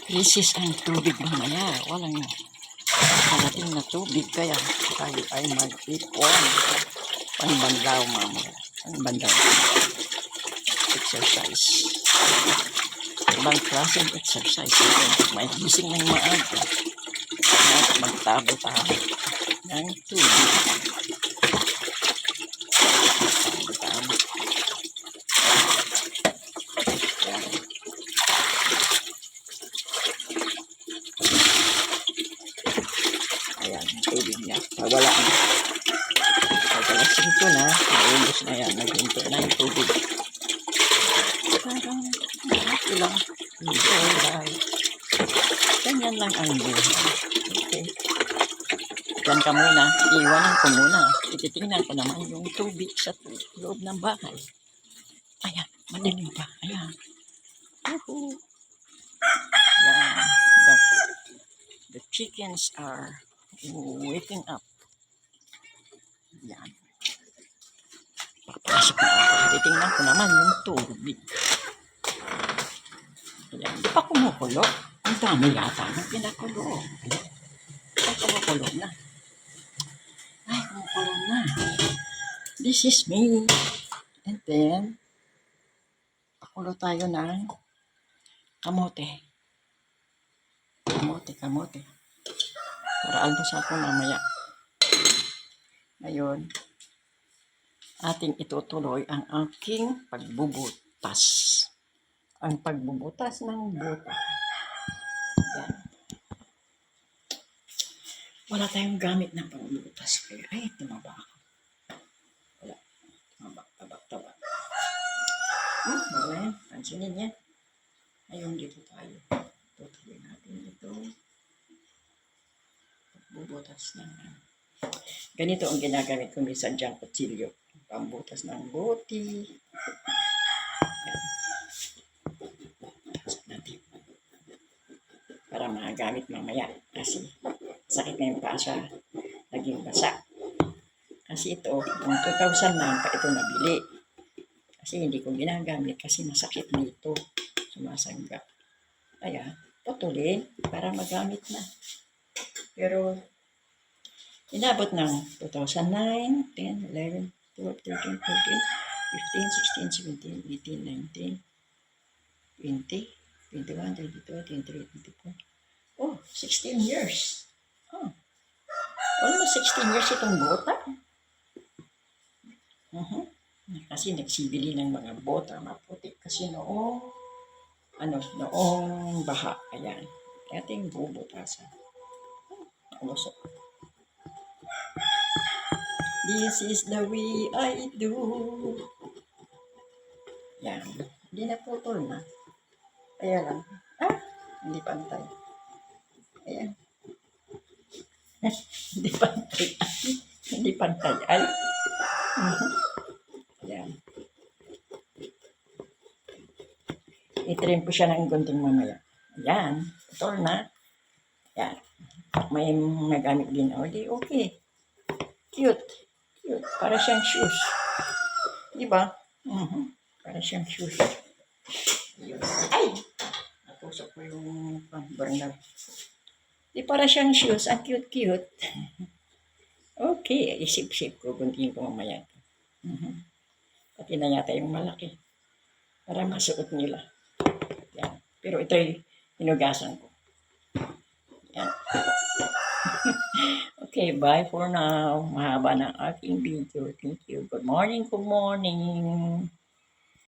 Krisis ang tubig mamaya. Walang nakarating na tubig. Kaya tayo ay mag-ipon. Pangbandaw mamaya. Pangbandaw. Exercise. Ibang klaseng exercise. May gising ng maaga. At magtabo-tabo ng tubig. Tabo-tabo. Ayan, tubig niya. Nawala na. Pagkalasin ko na, naubos na yan. Naghinto na yung tubig. Parang, ito lang. Enjoy life. Ganyan lang ang buhay. Okay. Yan ka muna. Iiwanan ko muna. Ititingnan ko naman yung tubig sa loob ng bahay. Ayan, madilim pa. Ayan. Woohoo! Yan. The chickens are waking up. Yan. Papasok na ako. Titingnan ko naman yung tubig. Ayan. Di pa kumukulo. Ang dami yata ng pinakulo. Ay, kumukulo na. Ay, kumukulo na. This is me. And then, pakulo tayo ng kamote. Kamote. Para almusal ko mamaya. Ngayon, ating itutuloy ang aking pagbubutas. Ang pagbubutas ng buta. Yan. Wala tayong gamit na pagbubutas. Kaya, ay, tumaba ako. Wala. Taba. Wala yan. Pansinin niya. Ayun, dito tayo. Tutuloy natin ito. Pagbubutas ng ganito ang ginagamit ko minsan dyan, kutsilyo. Pambutas ng buti. Yan. Pasok natin. Para magamit mamaya. Kasi sakit na yung pasa. Naging basa. Kasi ito, noong 2009 pa ito nabili. Kasi hindi ko ginagamit kasi masakit dito. Sumasangga. Kaya, putulin para magamit na. Pero, inabot ng 2009, 10, 11, 12, 13, 14, 15, 16, 17, 18, 19, 20, 21, 22, 23, 24. Oh, 16 years. Oh. Almost 16 years itong bota. Kasi nagsibili ng mga bota, maputi. Kasi noong baha. Ayan. Ating bubutasan. Umusok. This is the way I do. Yan. Hindi na putol na. Ayan lang. Hindi pantay. Ayan. Hindi pantay. Hindi pantay. Ay. Ayan. I-trim ko siya ng gunting mamaya. Ayan. Putol na. Ayan. May nagamit din. Okay. Cute. Para siyang shoes. Diba? Para siyang shoes. Ay! Natusok ko yung burner. Para siyang shoes. Ang cute. Okay. Isip-sip ko. Guntingin ko mamaya. Pati na yata yung malaki. Para masuot nila. Yan. Pero ito'y hinugasan ko. Yan. Okay, bye for now. Mahaba ng aking video. Thank you. Good morning.